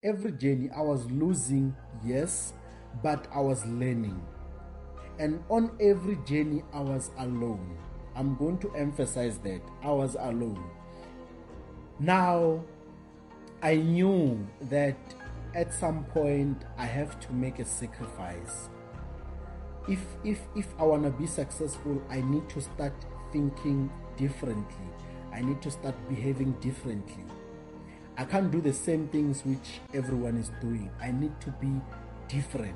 Every journey I was losing, yes, but I was learning. And on every journey I was alone. I'm going to emphasize that I was alone. Now, I knew that at some point I have to make a sacrifice. If I want to be successful, I need to start thinking differently. I need to start behaving differently. I can't do the same things which everyone is doing. I need to be different.